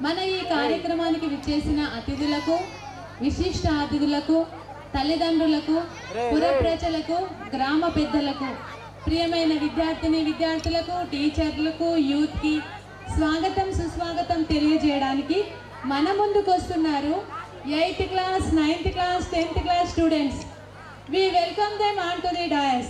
మన ఈ కార్యక్రమానికి విచ్చేసిన అతిథులకు, విశిష్ట అతిథులకు, తల్లిదండ్రులకు, పుర ప్రజలకు, గ్రామ పెద్దలకు, ప్రియమైన విద్యార్థులకు, టీచర్లకు, యూత్కి స్వాగతం సుస్వాగతం తెలియజేయడానికి మన ముందుకు వస్తున్నారు 8th class, 9th class, 10th class students. We welcome them onto the dais.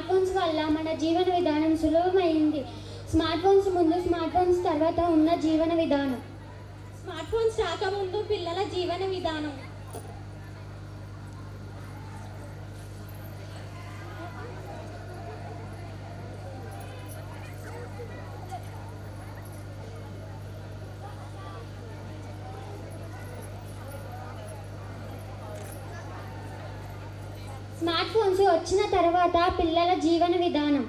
Smart phones వల్ల మన జీవన విధానం సులభమైంది. స్మార్ట్ ఫోన్స్ ముందు, స్మార్ట్ ఫోన్స్ తర్వాత ఉన్న జీవన విధానం. స్మార్ట్ ఫోన్స్ రాకముందు పిల్లల జీవన విధానం. స్మార్ట్ ఫోన్స్ వచ్చిన తర్వాత పిల్లల జీవన విధానం.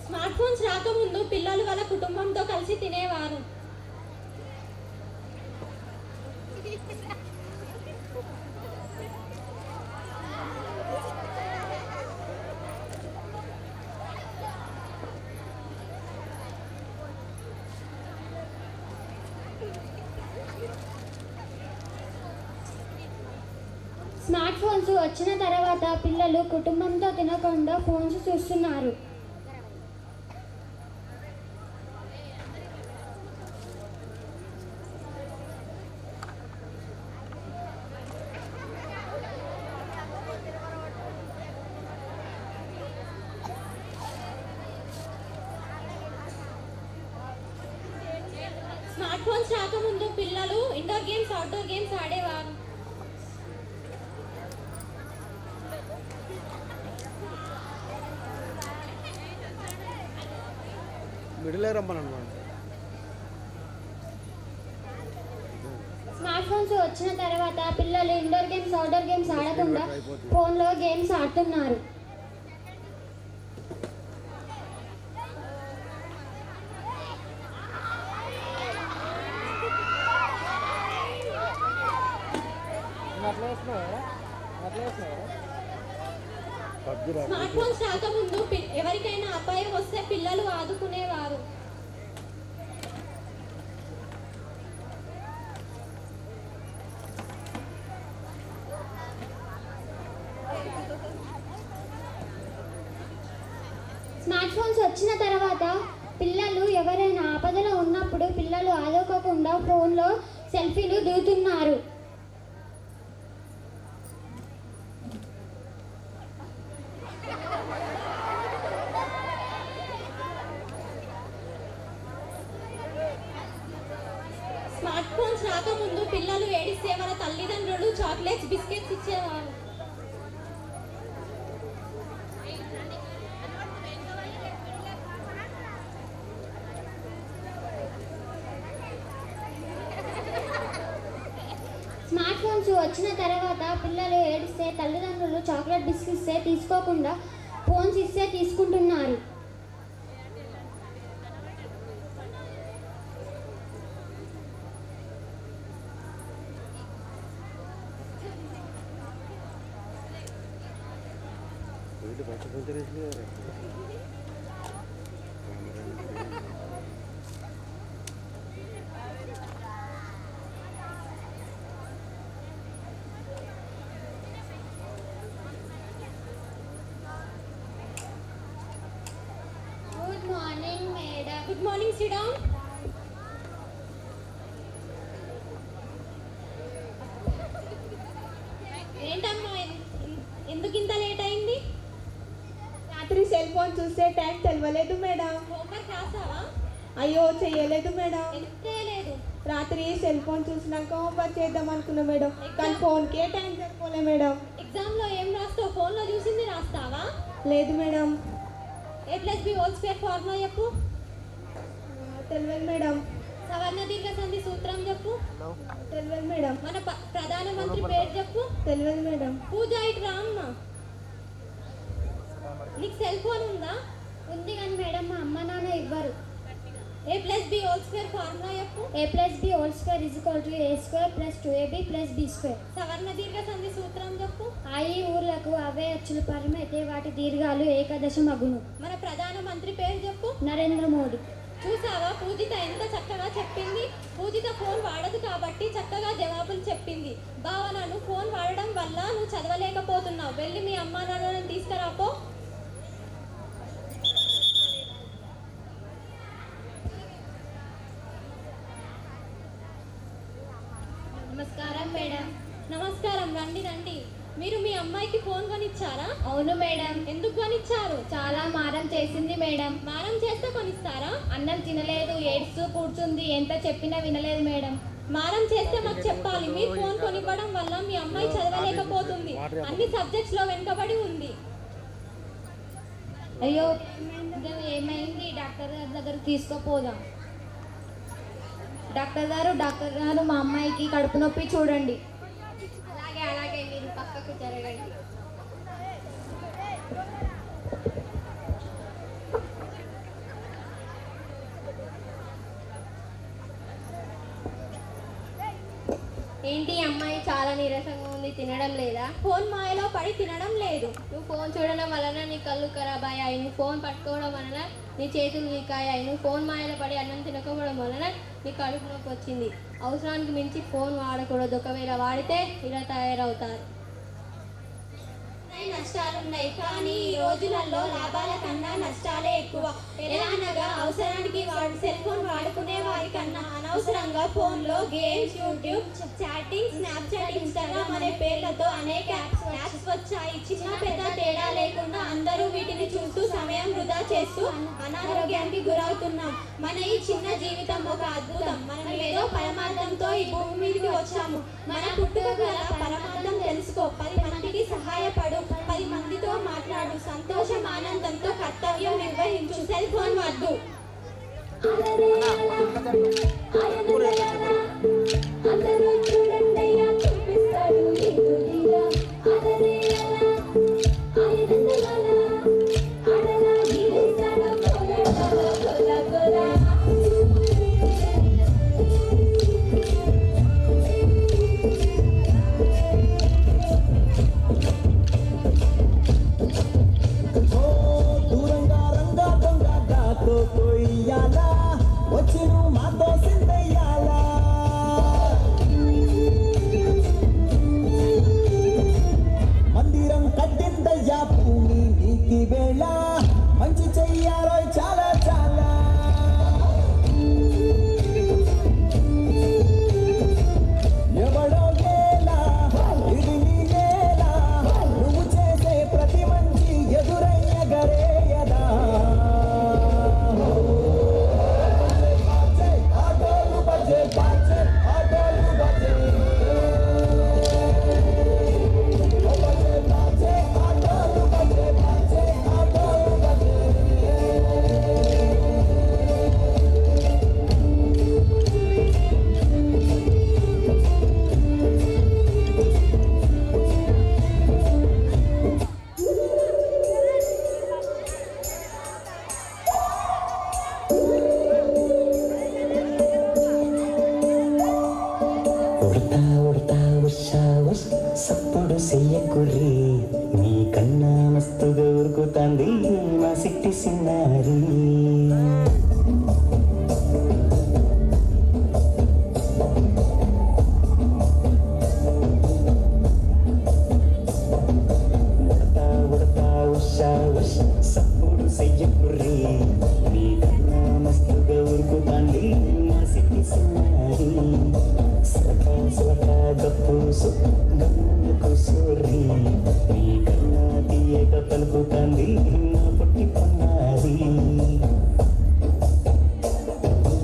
స్మార్ట్ ఫోన్స్ రాకముందు పిల్లలు వాళ్ళ కుటుంబంతో కలిసి తినేవారు. స్మార్ట్ ఫోన్స్ వచ్చిన తర్వాత పిల్లలు కుటుంబంతో తినకుండా ఫోన్స్ చూస్తున్నారు. స్మార్ట్ ఫోన్స్ రాకముందు పిల్లలు ఇండోర్ గేమ్స్, అవుట్డోర్ గేమ్స్ ఆడేవారు. స్మార్ట్ ఫోన్స్ వచ్చిన తర్వాత పిల్లలు ఇండోర్ గేమ్స్, అవుట్డోర్ గేమ్స్ ఆడకుండా ఫోన్లో గేమ్స్ ఆడుతున్నారు. స్మార్ట్ ఫోన్స్ రాకముందు ఎవరికైనా అపాయం వస్తే పిల్లలు ఆదుకునేవారు. స్మార్ట్ ఫోన్స్ వచ్చిన తర్వాత పిల్లలు ఎవరైనా ఆపదలో ఉన్నప్పుడు పిల్లలు ఆదుకోకుండా ఫోన్లో సెల్ఫీలు దిగుతున్నారు. స్మార్ట్ ఫోన్స్ రాకముందు పిల్లలు ఏడిస్తే వాళ్ళ తల్లిదండ్రులు చాక్లెట్స్, బిస్కెట్స్ ఇచ్చేవారు. స్మార్ట్ ఫోన్స్ వచ్చిన తర్వాత పిల్లలు ఏడిస్తే తల్లిదండ్రులు చాక్లెట్, బిస్కెట్స్ తీసుకోకుండా ఫోన్స్ ఇస్తే తీసుకుంటున్నారు. Good morning madam. Good morning, SIT down. ఏంటమ్మా, ఎందుకు ఇంత లేట్ అయింది? రాత్రి సెల్ ఫోన్ చూస్తే టైం తెలియలేదు మేడం. హోంవర్క్ రాసావా? అయ్యో చెయ్యలేదు మేడం. ఎందుకు చేయలేదు? రాత్రి సెల్ ఫోన్ చూసినాక హోంవర్క్ చేద్దాం అనుకున్నా మేడం, కానీ ఫోన్కే టైం సరిపోలే మేడం. ఎగ్జామ్లో ఏం రాస్తావు? ఫోన్లో చూసింది రాస్తావా? లేదు madam. A+B whole square formula చెప్పు. తెలియదు మేడం. సవర్ణ దీర్ఘ సంధి సూత్రం చెప్పు. తెలియదు మేడం. మన ప్రధానమంత్రి పేరు చెప్పు. తెలియదు మేడం. పూజ ఇటు రా అమ్మ. నీకు సెల్ ఫోన్ ఉందా? ఉంది కానీ మేడం మా అమ్మ నాన్న ఇవ్వరు. A+B హోల్ స్క్వేర్ ఫార్ములా చెప్పు. A+B whole square A² + 2AB + B². సవర్ణ దీర్ఘ సంధి సూత్రం చెప్పు. ఈ ఊర్లకు అవే అచ్చులు పరిమైతే వాటి దీర్ఘాలు ఏకదశమగును. మన ప్రధానమంత్రి పేరు చెప్పు. నరేంద్ర మోడీ. చూసావా పూజిత ఎంత చక్కగా చెప్పింది. పూజిత ఫోన్ వాడదు కాబట్టి చక్కగా జవాబులు చెప్పింది. భావనను నువ్వు ఫోన్ వాడడం వల్ల నువ్వు చదవలేకపోతున్నావు. వెళ్ళి మీ అమ్మా నాన్నని తీసుకురాపో. నమస్కారం మేడం. నమస్కారం, రండి రండి. మీరు మీ అమ్మాయికి ఫోన్ కొనిచ్చారా? అవును మేడం. ఎందుకు కొనిచ్చారు? చాలా మారం చేసింది మేడం. మారం చేస్తే కొనిస్తారా? అన్నం తినలేదు, ఏడుస్తూ కూర్చుంది, ఎంత చెప్పినా వినలేదు మేడం. మారం చేస్తే మాకు చెప్పాలి. మీరు ఫోన్ కొనివ్వడం వల్ల మీ అమ్మాయి చదవలేకపోతుంది, అన్ని సబ్జెక్ట్స్ లో వెనుకబడి ఉంది. అయ్యో ఏమైంది? డాక్టర్ గారి దగ్గర తీసుకుపోదాం. డాక్టర్ గారు మా అమ్మాయికి కడుపు నొప్పి చూడండి. అలాగే మీరు పక్కకు జరగండి. ఏంటి అమ్మాయి చాలా నీరసంగా ఉంది, తినడం లేదా? ఫోన్ మాయలో పడి తినడం లేదు. నువ్వు ఫోన్ చూడడం వలన నీ కళ్ళు ఖరాబ్ అయ్యాయి, నువ్వు ఫోన్ పట్టుకోవడం వలన నీ చేతులు వీకాయాయి, నువ్వు ఫోన్ మాయలో పడి అన్నం తినకపోవడం వలన నీ కడుపు నొప్పి వచ్చింది. అవసరానికి మించి ఫోన్ వాడకూడదు, ఒకవేళ వాడితే ఇలా తయారవుతారు. నష్టాలున్నాయి, కానీ ఈ రోజులలో లాభాల కన్నా నష్టాలే ఎక్కువ. ఎలా అనగా అవసరానికి సెల్ ఫోన్ వాడుకునే వారి కన్నా అనవసరంగా ఫోన్లో games, YouTube, chatting, Snapchat, Instagram అనే పేర్లతో అనేక యాప్స్ వచ్చాయి. చిన్న పెద్ద తేడా లేకుండా అందరూ వీటిని చూస్తూ సమయం వృధా చేస్తూ అనారోగ్యానికి గురవుతున్నాం. మన ఈ చిన్న జీవితం ఒక అద్భుతం. మనం ఏదో పరమార్థంతో ఈ భూమి మీదకి వచ్చాము. మన పుట్టుక గల పరమార్థం తెలుసుకో, 10 మందికి సహాయపడు, 10 మందితో మాట్లాడు, సంతోషం ఆనందంతో కర్తవ్యం నిర్వహించు, సెల్ ఫోన్ వద్దు. మందిరం కట్టిందయ్యా భూమి నీకి వేళ, మంచి చెయ్యాలో చాలా చాలా. ఎవడో నేలా ఇది నీ నేల, నువ్వు చేసే ప్రతి మంచి ఎదురయ్య గరేయదా. ఆటోలు బజే బాజే, ఆటోలు బజే సప్పుడు చెయ్యకుర్రి, నీ కన్నా మస్తుగా ఉరుకుతాంది మా సిట్టి సిన్నారి. సప్పుడు చెయ్యకుర్రి, నీ కన్నా మస్తుగా ఉరుకుతాంది మా సిట్టి సిన్నారి. గప్పుసు గమ్ముకు సూరి, నీ కన్నా తీయక పలుకుతాంది నా పుట్టి పన్నారి.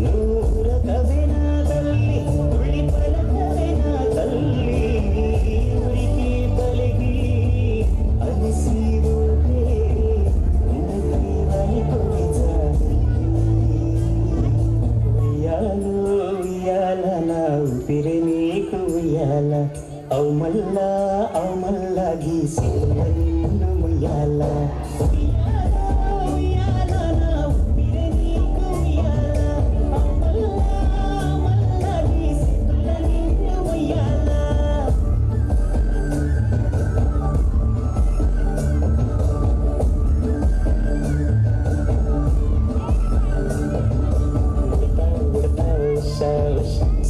నూరకవే నా తల్లి, ఉళ్ళి పలకవే నా తల్లి, ఉరికి పలిగి అలిసి ఊరే వని కొని జాలి. ఉయ్యాలో ఉయ్యాల నా ఊపిరి నీకు ఉయ్యాల, అవు మల్లా గీసి నిన్ను ముయ్యాల.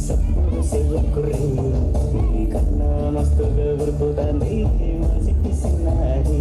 సప్పుడు చెయ్యకుర్రి, నీ కన్నా మస్తుగా నీ మసిపిసినాడే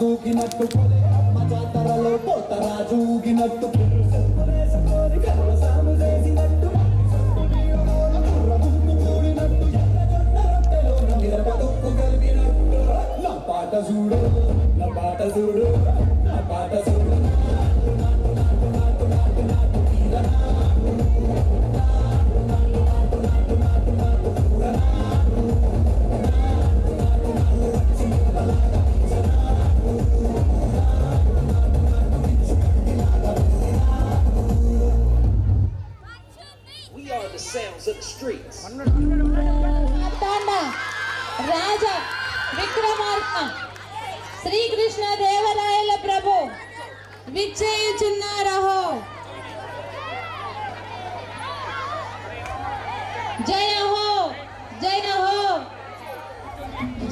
దూకినట్టు పొలే అమ్మ జాతరలో పోతరాజు ఊగినట్టు వేసుకొని కర్రసాము చేసినట్టు కూడినట్టు రొట్టెలో మిరపదొక్కు కలిపినట్టు నా పాట చూడు నా పాట చూడు నా పాట చూడు sounds of the streets. తాండా రాజ విక్రమార్క శ్రీకృష్ణ దేవరాయల ప్రభు విచ్చేయుచున్నారహో. జయ హో జయ హో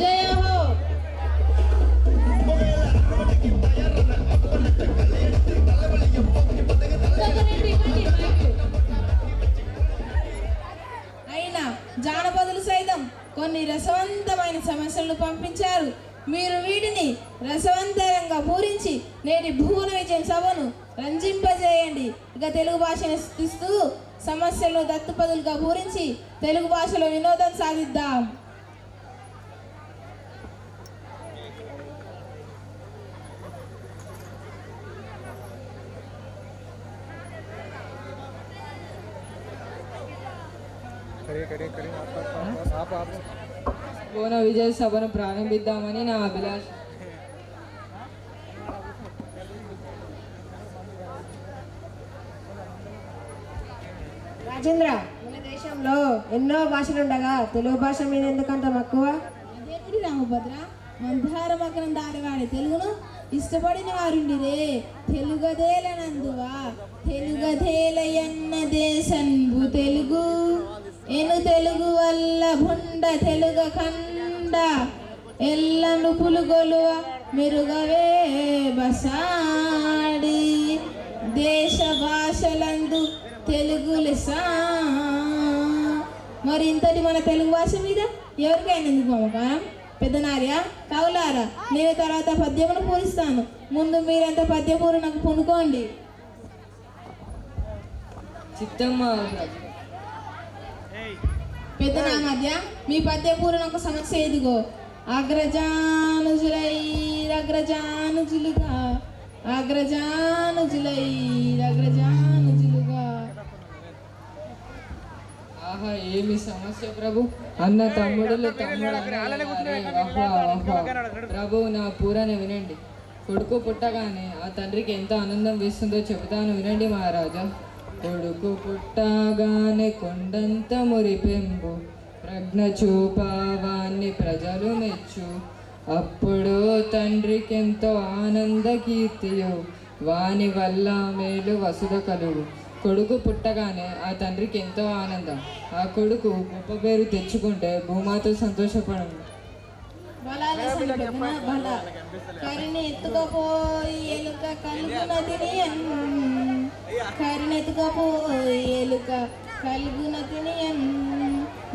జయ హో. అయినా జానపదులు సైతం కొన్ని రసవంతమైన సమస్యలను పంపించారు. మీరు వీటిని రసవంతరంగా పూరించి నేటి భువన విజయం సభను రంజింపజేయండి. ఇక తెలుగు భాషను స్థుతిస్తూ సమస్యలను దత్తుపదులుగా పూరించి తెలుగు భాషలో వినోదం సాధిద్దాం. భువన విజయ సభను ప్రారంభిద్దామని నా అభిలాష. రాజేంద్ర, మన దేశంలో ఎన్నో భాషలుండగా తెలుగు భాష మీద ఎందుకంత మక్కువ? అదేమిటి రామభద్ర, మందార మకరం దారగాడి తెలుగును ఇష్టపడిన వారుండిరే. తెలుగదేలనందువా తెలుగదేలయన్న దేశంబు తెలుగు ఎను తెలుగు వల్ల భుండ తెలుగ ఖండ ఎల్లను పులుగొలువ మెరుగవే బసాడి దేశ భాషలందు తెలుగు లెసా. మరి ఇంతటి మన తెలుగు భాష మీద ఎవరికైనా ఎందుకు మమకారం? పెద్దనార్య కవులారా, నేను తర్వాత పద్యమును పూరిస్తాను. ముందు మీరంతా పద్యపూరు నాకు పునుకోండి. చిత్తమ్మ ప్రభు. పెద్దనా మధ్య మీ పద్యపూరు నాకు సమస్య ఇదిగో. అగ్రజానుజులై అగ్రజానుజులుగా అగ్రజానుజులై అగ్రజానుజులుగా. ఆహా, ఏమి సమస్య ప్రభు? అన్న తమ్ముడులు ప్రభు, నా పూరాన్ని వినండి. కొడుకు పుట్టగానే ఆ తండ్రికి ఎంత ఆనందం వేస్తుందో చెబుతాను వినండి మహారాజా. కొడుకు పుట్టగానే కొండంత మురిపెంబు, ప్రజ్ఞ చూపావాన్ని ప్రజలు మెచ్చు. అప్పుడు తండ్రికెంతో ఆనంద కీర్తియు, వాని వల్ల మేలు వసుధ కలుగు. కొడుకు పుట్టగానే ఆ తండ్రికి ఎంతో ఆనందం. ఆ కొడుకు గొప్ప పేరు తెచ్చుకుంటే భూమాత సంతోషపడము. కరిని ఎత్తుకపోయి ఎలుక కలుగునదిని కరిని ఎత్తుకపోయి ఎలుక కలుగునదిని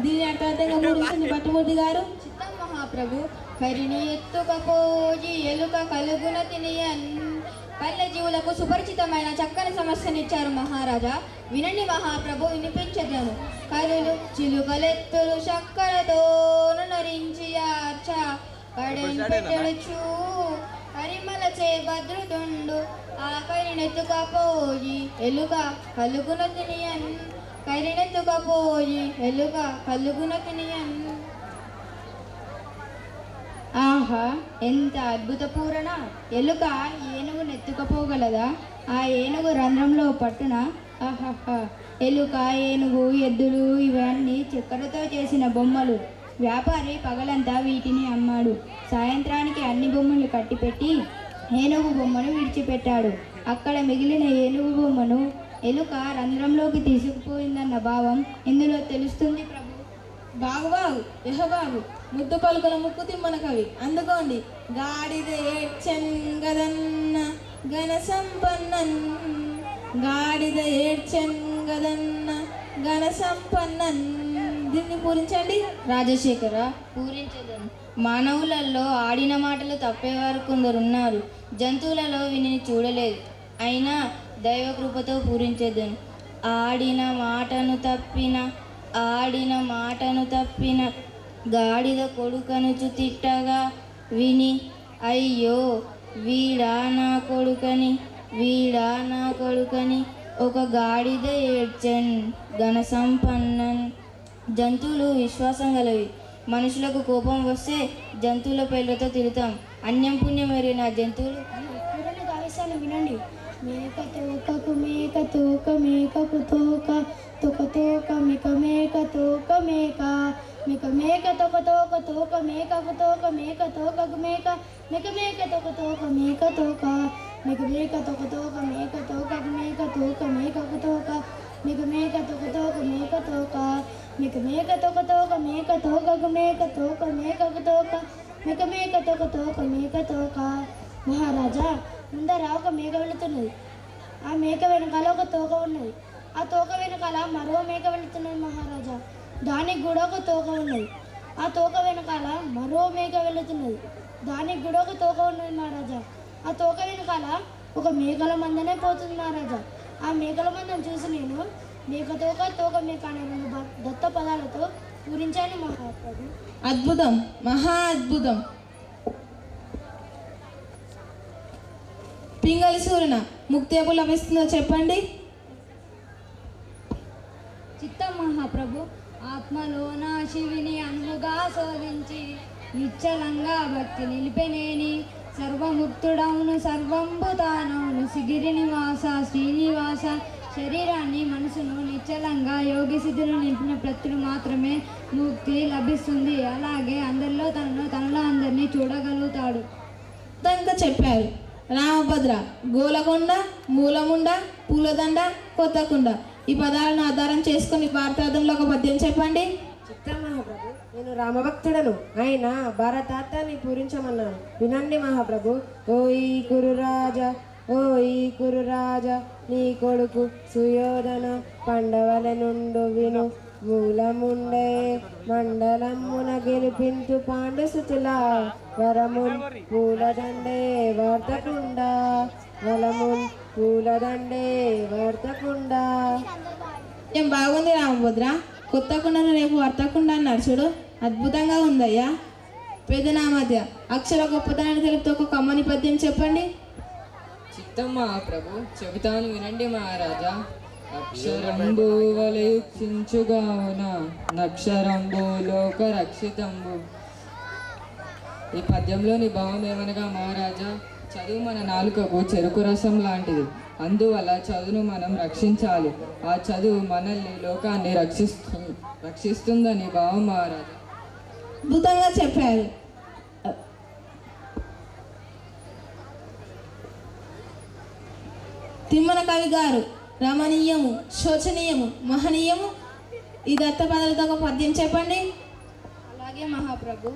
దీని అర్థంగా పూరించండి భట్టమూర్తి గారు. చిత్తం మహాప్రభు, కరిని ఎత్తుకపోయి ఎలుక కలుగున తినియన్. పల్లె జీవులకు సుపరిచితమైన చక్కని సమస్యనిచ్చారు మహారాజా. వినండి మహాప్రభు, వినిపించదను. కరులు చిలుకలెత్తులు చక్కరతో నరించి ఆర్చ కడెంపెట్టెడుచు పరిమళచే భద్రుతుండు. ఆ కరినెత్తుకపోయి ఎలుక కలుగున తినియన్. కరినెత్తుకపోయి ఎలుక కలుగున తినియన్. ఆహా, ఎంత అద్భుత పూరణ! ఎలుక ఏనుగు నెత్తుకపోగలదా? ఆ ఏనుగు రంధ్రంలో పట్టున. ఆహాహా, ఎలుక, ఏనుగు, ఎద్దులు ఇవన్నీ చక్కెరతో చేసిన బొమ్మలు. వ్యాపారి పగలంతా వీటిని అమ్మాడు. సాయంత్రానికి అన్ని బొమ్మలు కట్టిపెట్టి ఏనుగు బొమ్మను విడిచిపెట్టాడు. అక్కడ మిగిలిన ఏనుగు బొమ్మను ఎలుక రంధ్రంలోకి తీసుకుపోయిందన్న భావం ఇందులో తెలుస్తుంది ప్రభు. బాగుబాగు యహబాగు ముద్దు పలుకుల ముక్కు తిమ్మన కవి. అందుకోండి. గాడిద ఏడ్చెన్ గదన్న ఘన సంపన్నన్, గాడిద ఏడ్చెన్ గదన్న ఘన సంపన్నన్. దీన్ని పూరించండి. రాజశేఖర, పూరించదను. మానవులలో ఆడిన మాటలు తప్పేవారు కొందరున్నారు. జంతువులలో వీనిని చూడలేదు. అయినా దైవకృపతో పూరించేదను. ఆడిన మాటను తప్పిన గాడిద కొడుకనుచు తిట్టగా విని, అయ్యో వీడా నా కొడుకని ఒక గాడిద ఏడ్చెన్ ఘన సంపన్నన్. జంతువులు విశ్వాసం గలవి. మనుషులకు కోపం వస్తే జంతువుల పేర్లతో తిరుగుతాం. అన్యం పుణ్యం ఎరిగిన జంతువులు గావిస్తాను వినండి. మేక తోకకు మేక తోక, మేకకు తోక తోక తోక, మేక మేక తోక మేక, మేక మేక తోక తోక తోక, మేకకు తోక, మేక తోకకు మేక, మేక మేక తోక తోక, మేక తోక, మేక మేక తోక తోక, మేక తోకకు మేక తోక, మేకకు తోక, మేక మేక తోక తోక, మేక తోక, మేక మేక తోక తోక, మేక తోకకు మేక తోక, మేకకు తోక, మేక మేక తోక తోక, మేక తోక. మహారాజా, ముందర ఒక మేక వెళుతున్నది. ఆ మేక వెనకాల ఒక తోక ఉన్నది. ఆ తోక వెనకాల మరో మేక వెళుతున్నది మహారాజా. దానికి కూడా ఒక తోక ఉన్నది. ఆ తోక వెనకాల మరో మేక వెళుతున్నది. దానికి కూడా ఒక తోక ఉన్నది మహారాజా. ఆ తోక వెనకాల ఒక మేకల మందనే పోతుంది మహారాజా. ఆ మేకల మందం చూసి నేను మేక తోక, తోక మేక అనే రెండు దత్త పదాలతో పూరించాను మహాప్రభు. అద్భుతం, మహా అద్భుతం. పింగళి సూర్యున ముక్తి ఎప్పుడు లభిస్తుందో చెప్పండి. చిత్తం మహాప్రభు, ఆత్మలోన శివిని అనువుగా శోధించి నిశ్చలంగా భక్తి నిలిపెనేని సర్వముక్తుడవును సర్వంభుతానవును సిగిరి నివాస శ్రీనివాస. శరీరాన్ని మనసును నిశ్చలంగా యోగి స్థితిలో నింపిన వ్యక్తులు మాత్రమే ముక్తి లభిస్తుంది. అలాగే అందరిలో తనలో అందరినీ చూడగలుగుతాడు. ఇంకా చెప్పారు. రామభద్ర, గోలకొండ, మూలముండ, పూలదండ, కొత్తకుండ ఈ పదాలను ఆధారం చేసుకుని భారతార్థంలో ఒక పద్యం చెప్పండి. చిత్తం మహాప్రభు, నేను రామభక్తుడను. ఆయన భారతార్థాన్ని పూరించమన్నాను. వినండి మహాప్రభు. ఓ ఈ కురురాజా, నీ కొడుకు సుయోధన పండవల నుండు విను. మూలముండే మండలమున గెలిపించు పాండుసుతుల వరమున్ పూలదండే వార్తకుండా వలమున్ పూలదండే వార్తకుండా. ఏం బాగుంది రామభద్ర, కొత్త కుండను రేపు వర్తకుండా అన్నారు చూడు, అద్భుతంగా ఉందయ్యా. పెదనామధ్య అక్షర గొప్పతనాన్ని తెలుపుతూ ఒక కమ్మని పద్యం చెప్పండి. చిత్తం మహాప్రభు, చెబుతాను వినండి మహారాజా. అక్షరంబు వలయుక్షించుగావున నక్షరంబు లోక రక్షితంబు. ఈ పద్యంలోని భావం ఏమనగా మహారాజా, చదువు మన నాలుకకు చెరుకు రసం లాంటిది. అందువల్ల చదువును మనం రక్షించాలి. ఆ చదువు మనల్ని లోకాన్ని రక్షిస్తుందని భావం మహారాజా. అద్భుతంగా చెప్పారు. తిమ్మన కవి గారు రమణీయము, శోచనీయము, మహనీయము ఈ దత్తపదాలతో ఒక పద్యం చెప్పండి. అలాగే మహాప్రభు.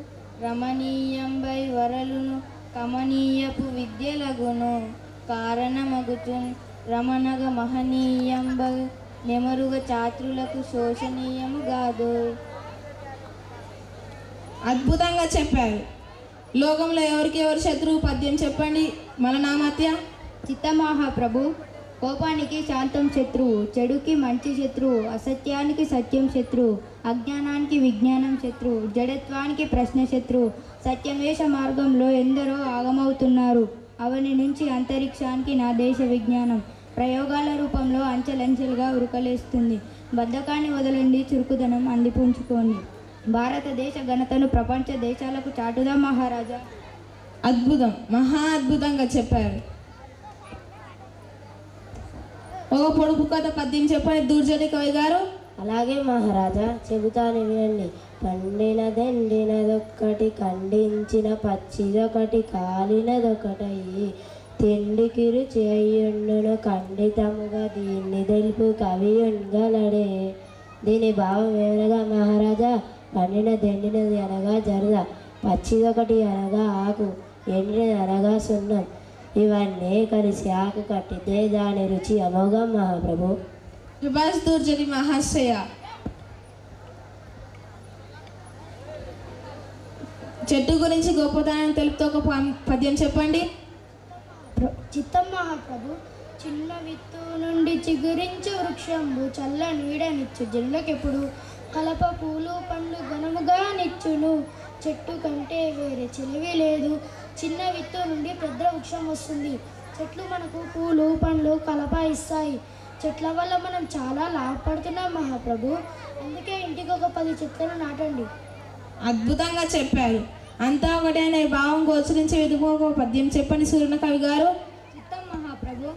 రమణీయంబై వరలును కమనీయపు విద్యలగును కారణమగుచున్ రమణగ మహనీయంబై నెమరుగ చాత్రులకు శోషనీయము కాదు. అద్భుతంగా చెప్పారు. లోకంలో ఎవరికి ఎవరు శత్రువు పద్యం చెప్పండి. మలనామత్య. చిత్తమహాప్రభు. కోపానికి శాంతం శత్రువు, చెడుకి మంచి శత్రువు, అసత్యానికి సత్యం శత్రువు, అజ్ఞానానికి విజ్ఞానం శత్రువు, జడత్వానికి ప్రశ్న శత్రువు. సత్యమేష మార్గంలో ఎందరో ఆగమవుతున్నారు. అవని నుంచి అంతరిక్షానికి నా దేశ విజ్ఞానం ప్రయోగాల రూపంలో అంచెలంచెలుగా ఉరకలేస్తుంది. బద్ధకాన్ని వదలండి, చురుకుదనం అందిపుంచుకోండి. భారతదేశ ఘనతను ప్రపంచ దేశాలకు చాటుదా మహారాజా. అద్భుతం, మహా అద్భుతంగా చెప్పారు. ఒక పొడుపు కథ పద్యం చెప్పండి దుర్జని కవి గారు. అలాగే మహారాజా, చెబుతాను వినండి. పండినదెండినదొక్కటి, ఖండించిన పచ్చిదొకటి, కాలినదొకటయి తిండికి రుచి అయ్యుండును ఖండితముగా దీన్ని తెలుపు కవియుంగలడే. దీని భావం ఏమనగా మహారాజా, పండినదెండినది అనగా జరద, పచ్చిదొకటి అనగా ఆకు, ఎండినది అనగా సున్నం. ఇవన్నీ కలిసి ఆకు కట్టితే దాని రుచి అమోఘం మహాప్రభు. సుభాష్ దుర్జని మహాశయ. చెట్టు గురించి గొప్పతనాన్ని తెలుపుతూ ఒక పద్యం చెప్పండి. చిత్తం మహాప్రభు. చిన్న విత్తు నుండి చిగురించు వృక్షంబు చల్ల నీడనిచ్చు జిల్లకెప్పుడు కలప పూలు పండ్లు ఘనముగా నిచ్చును. చెట్టు కంటే వేరే చిలివి లేదు. చిన్న విత్తు నుండి పెద్ద వృక్షం వస్తుంది. చెట్లు మనకు పూలు పండ్లు కలప ఇస్తాయి. చెట్ల వల్ల మనం చాలా లాభపడుతున్నాం మహాప్రభు. అందుకే ఇంటికి ఒక 10 చెట్లను నాటండి. అద్భుతంగా చెప్పారు. అంతా ఒకటే అనే భావం గోచరించే విధంగా ఒక పద్యం చెప్పండి సూర్ణ కవి గారు. చిత్తం మహాప్రభు.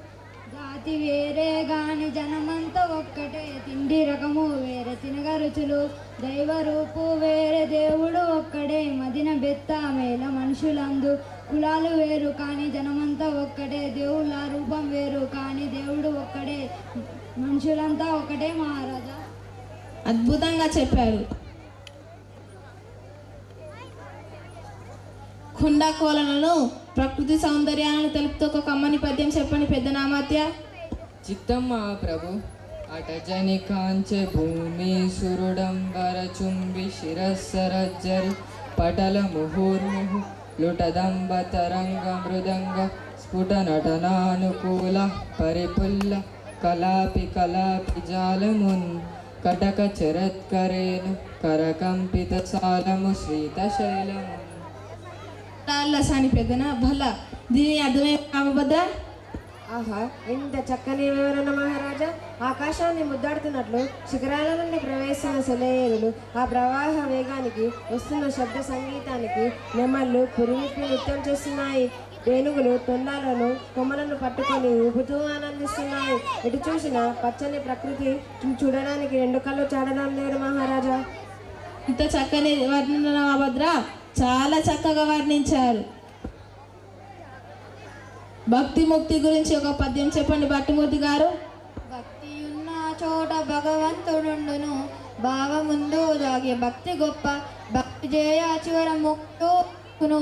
జాతి వేరే గాని జనమంతా ఒక్కటే, తిండి రకము వేరే తినగ రుచులు, దైవ రూపు వేరే దేవుడు ఒక్కడే, మదిన బెత్త మేల మనుషులందు, కులాలు వేరు కానీ జనమంతా ఒక్కటే, దేవుళ్ళ రూపం వేరు కానీ దేవుడు ఒక్కడే, మనుషులంతా ఒక్కటే మహారాజా. అద్భుతంగా చెప్పారు. కొండ కోలలను ప్రకృతి సౌందర్యాలను తెలుపుతూ ఒక కమ్మని పద్యం చెప్పండి పెద్ద నామాత్య. చిత్తం మహాప్రభు. అటజని కాంచె భూమి సురుడంబర చుంబి శిరస్సరజ్జరి పటల ముహుర్ముహు లుటదంబ తరంగ మృదంగ స్ఫుట నటనానుకూల పరిపుల్ల కలాపి కలాపి జాలమున్ కటక చరత్కరేను కరకంపిత సాలము శ్రీతశైలము. సాని పెద్దన భల దీని అర్థమే రామభద్ర. ఆహా, ఇంత చక్కని వివరణ మహారాజా. ఆకాశాన్ని ముద్దాడుతున్నట్లు శిఖరాల నుండి ప్రవేశిస్తున్న సెలయేరులు, ఆ ప్రవాహ వేగానికి వస్తున్న శబ్ద సంగీతానికి నెమళ్ళు పురివిప్పి నృత్యం చేస్తున్నాయి. ఏనుగులు తొండాలను కొమ్మలను పట్టుకొని ఊపుతూ ఆనందిస్తున్నాయి. ఎటు చూసినా పచ్చని ప్రకృతి చూడడానికి 2 కళ్ళు చాడడం లేదు మహారాజా. ఇంత చక్కని వర్ణన రామభద్ర, చాలా చక్కగా వర్ణించారు. భక్తి ముక్తి గురించి ఒక పద్యం చెప్పండి భట్టిమూర్తి గారు. భక్తి ఉన్న చోట భగవంతుడుండును, భావముందు దాగే భక్తి గొప్ప, భక్తి చేయ చివర ముక్తును,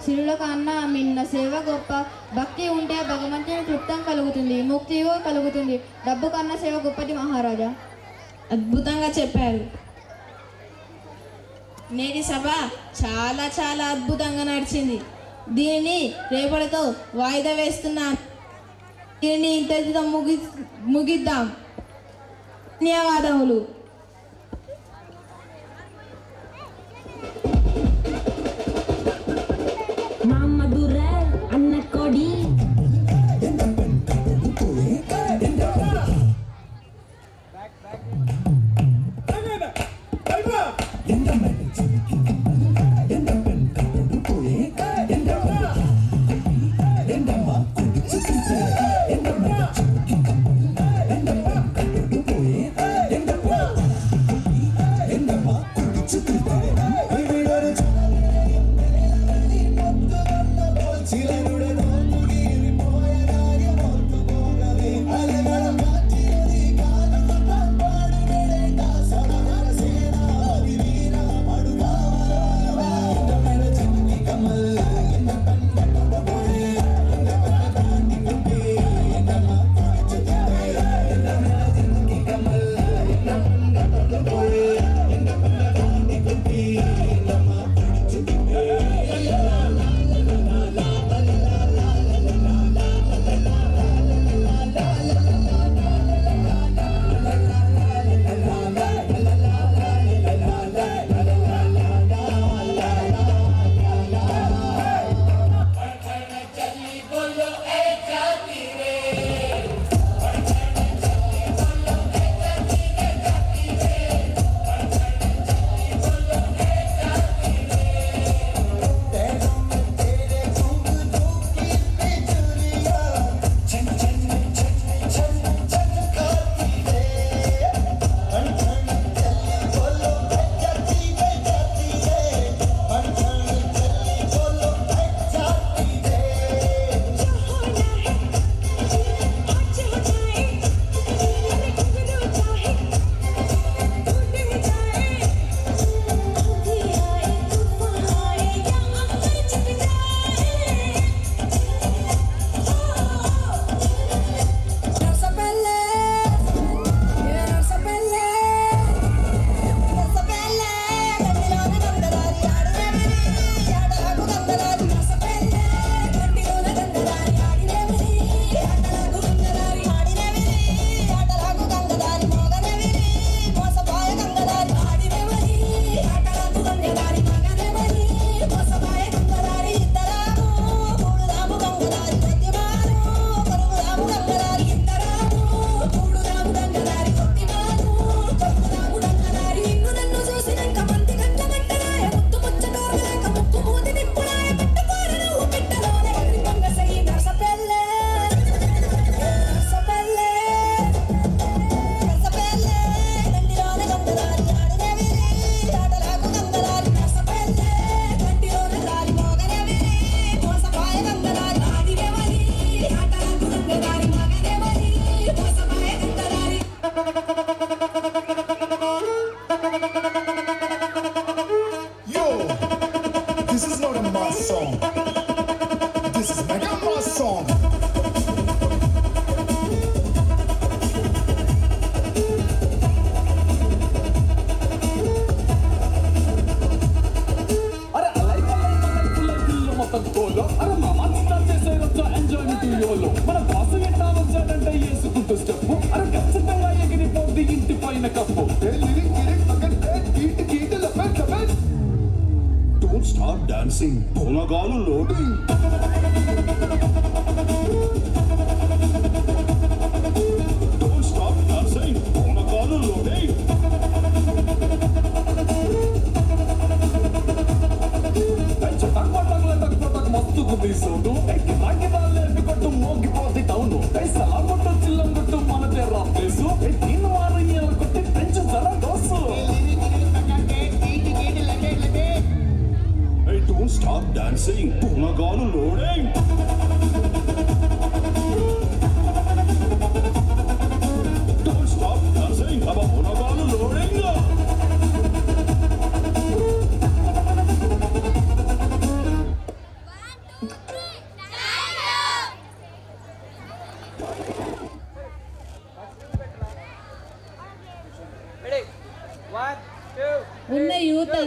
సిరుల కన్నా మిన్న సేవ గొప్ప. భక్తి ఉంటే భగవంతుని తృప్తం కలుగుతుంది, ముక్తి కలుగుతుంది. డబ్బు కన్నా సేవ గొప్పది మహారాజా. అద్భుతంగా చెప్పారు. నేటి సభ చాలా చాలా అద్భుతంగా నడిచింది. దీనిని రేపటితో వాయిదా వేస్తున్నాను. దీనిని ఇంతటితో ముగిద్దాం. ధన్యవాదములు. అన్న కొడి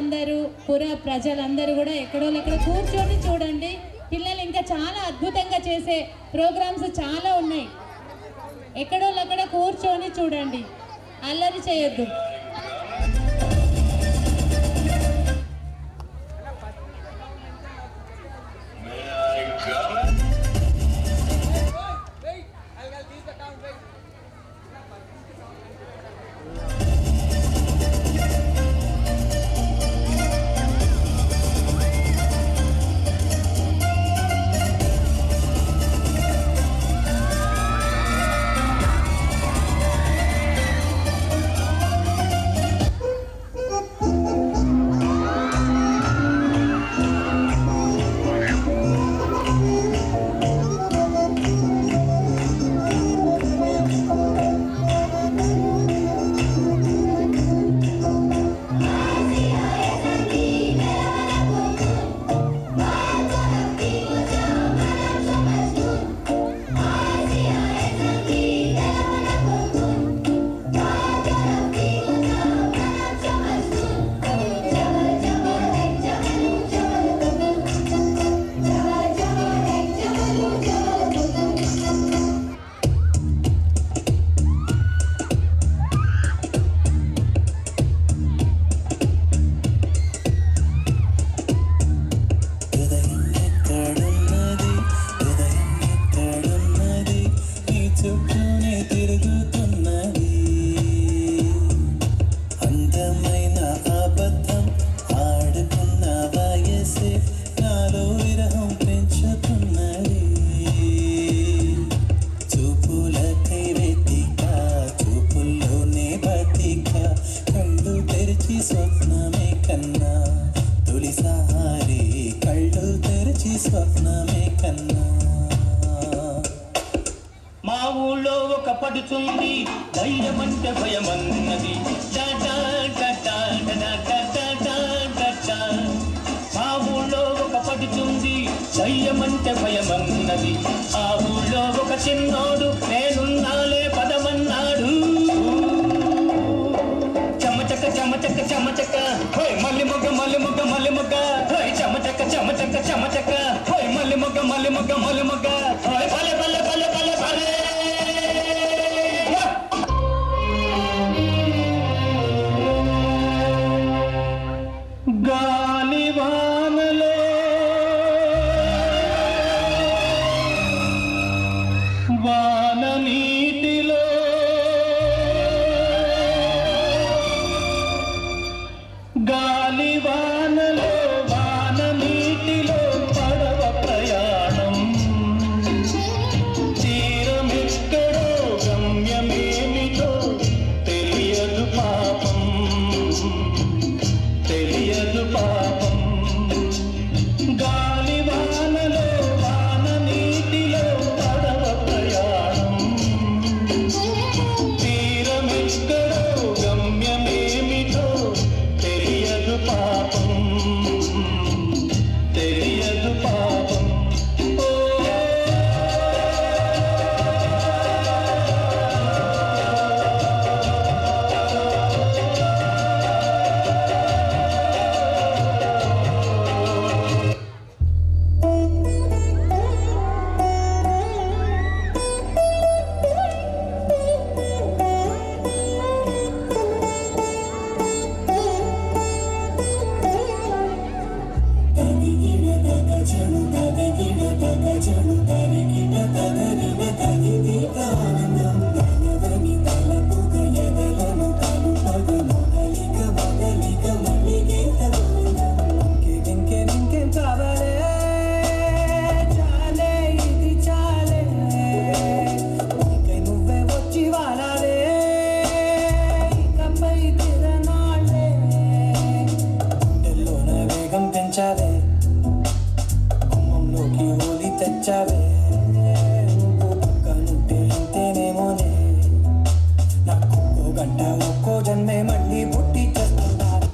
అందరూ పుర ప్రజలందరూ కూడా ఎక్కడో కూర్చొని చూడండి. పిల్లలు ఇంకా చాలా అద్భుతంగా చేసే ప్రోగ్రామ్స్ చాలా ఉన్నాయి. ఎక్కడో కూర్చొని చూడండి, అల్లరి చేయొద్దు. మా ఊళ్ళో ఒక పడుతుంది ధైర్యమంటే భయమన్నది. మా ఊళ్ళో ఒక పడుతుంది ధైర్యమంటే భయమన్నది. ఆ ఊళ్ళో ఒక చిన్నోడు నేనున్నాలే పదమన్నాడు. చమచక్క చమచక్క చమచక్క హోయ్ మల్లి మొగ్గ మల్లి మొగ్గ మల్లి మొగ్గ హోయ్ చమచక్క చమచక్క చమచక్క హోయ్ మల్లి మొగ్గ మల్లి మొగ్గ మల్లి మొగ్గ హోయ్ భలే భలే భలే భలే భలే. గాలి వానలే వాన నీటిలో గాలి వానలో వాన నీటిలో పడవ ప్రయాణం. తీరమెక్కడో గమ్యమేమిటో తెలియదు పాపం, తెలియదు పాపం. గాలి వానలో వాన నీటిలో పడవ ప్రయాణం. తీరమెక్కడో గమ్యమేమిటో తెలియదు పాపం, తెలియదు పాపం. గుమ్మంలోకి హోలీ తెచ్చావే, నువ్వు పక్కనుంటే ఇంతేనేమోనే. నాకు ఒక్కో గంట ఒక్కో జన్మే మళ్ళీ పుట్టి చేస్తున్నారు.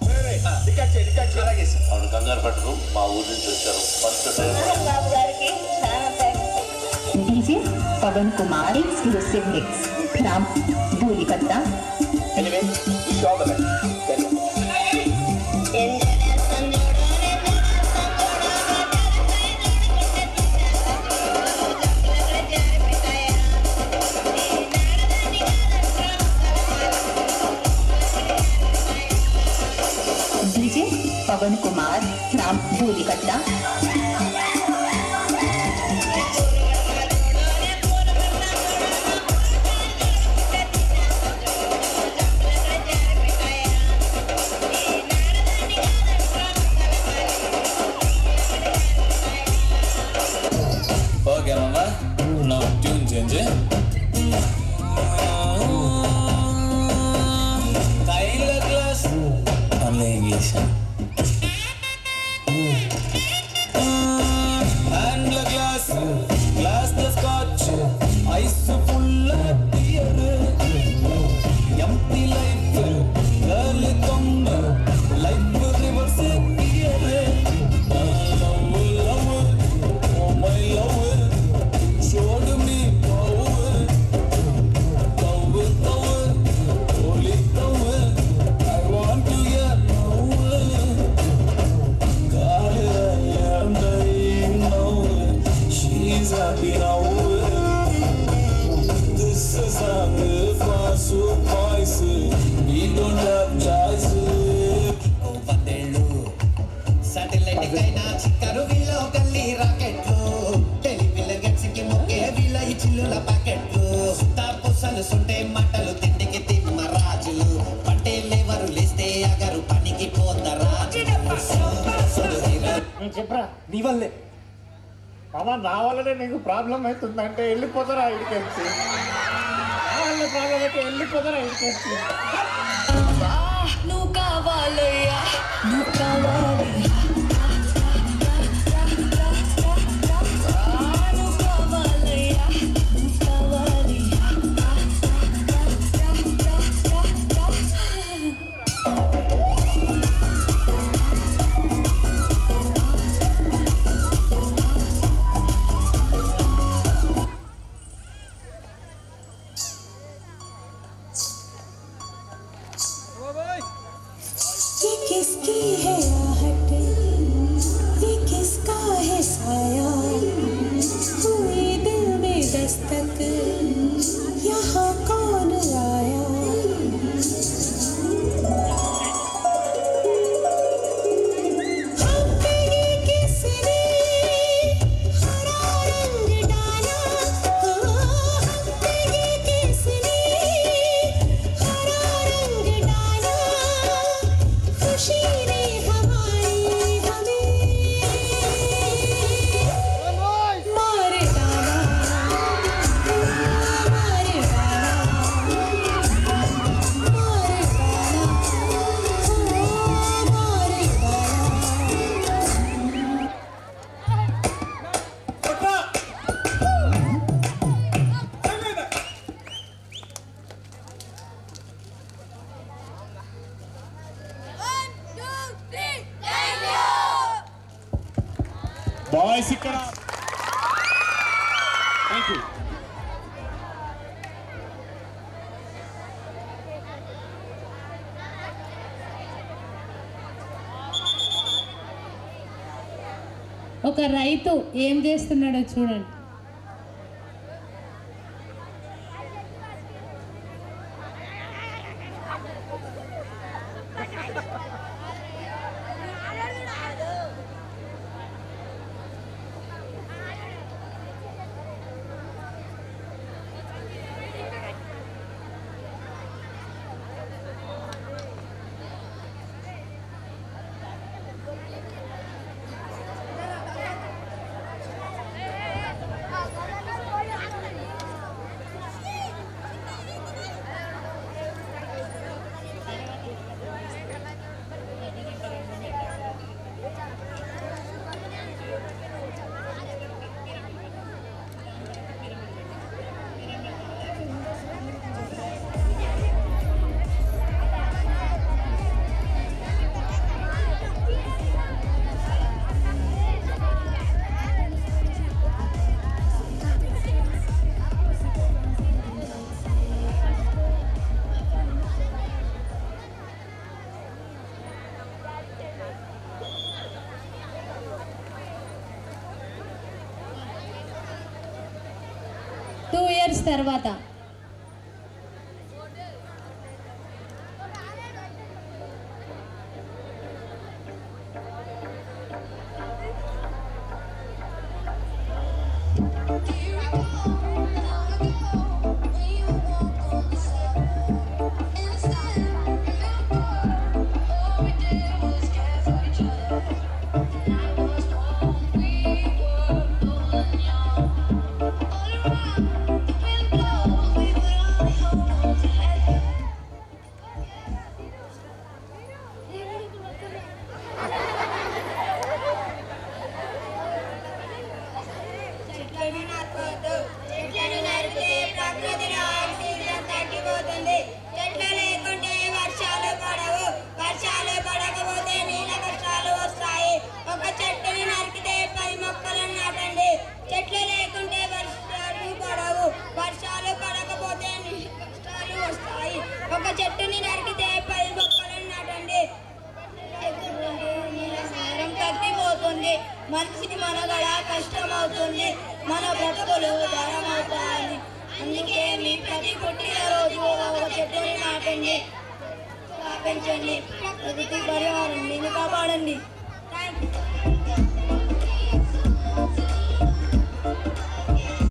అవును కంగారు పట్టుకు, మా ఊరి నుంచి వచ్చారు. First DJ Pavan Kumar exclusive mix from Dhulikatta. Anyway, wish you all the best. Pavan Kumar from Dhulikatta. Okay, Mama. Now tune change. Kaila glass. Only English. And the glass. Glass the scotch. Ice full of beer. Empty life. Girl come. Life reverse gear. Love. Oh my love. Showed me power, power, holy power. I want to get power. God, I am dying now. She's happy now. This is a fast voice. We don't have choice. Satellite kaina chikaru villo kalli rocket lo. చిల్లుల ప్యాకెట్లు తాపుసలు సుంటే మాటలు తిండికి తిమ్మ రాజులు పట్టేలేవరు లేస్తే అగరు పనికి పోతారా చెప్పరా నీ వల్లే మామ నా వల్లనే నీకు ప్రాబ్లం అవుతుందంటే వెళ్ళిపోతారా ఇడికెళ్ళి నా వల్ల ప్రాబ్లం అయితే వెళ్ళిపోతారా ఇడికెళ్ళి నువ్వు కావాలయ్యా నువ్వు కావాలి किसकी है आहट ये किसका है साया हुई दिल में दस्तक यहाँ कौन आया हम पे ये किसने हरा रंग डाला हम पे ये किसने हरा रंग डाला खुशी ने हमारी हमें मार डाला मार डाला मार डाला मार బాయ్స్ ఇక్కడ థ్యాంక్ యూ ఒక రైతు ఏం చేస్తున్నాడో చూడండి. తర్వాత చెట్లను నరకొద్దు. చెట్లను నరికితే ప్రకృతిలో ఆక్సిజన్ తగ్గిపోతుంది. చెట్లు లేకుంటే వర్షాలు పడవు. వర్షాలు పడకపోతే నీళ్ళ కష్టాలు వస్తాయి. ఒక చెట్టుని నరికితే 10 మొక్కలను నాటండి. చెట్లు లేకుంటే వర్షాలు పడవు. వర్షాలు పడకపోతే నీళ్ళ కష్టాలు వస్తాయి. ఒక చెట్టుని నరికితే 10 మొక్కలను నాటండి. నీళ్ళ సారం తగ్గిపోతుంది. మనిషికి మనుగడ కష్టమవుతుంది. మన బ్రతుకులు భారమవుతాయి. అందుకే మీ ప్రతి పుట్టినరోజు ఒక చెట్టుని నాటండి, పెంచండి. ప్రకృతి పరిహారాన్ని కాపాడండి. Thank you.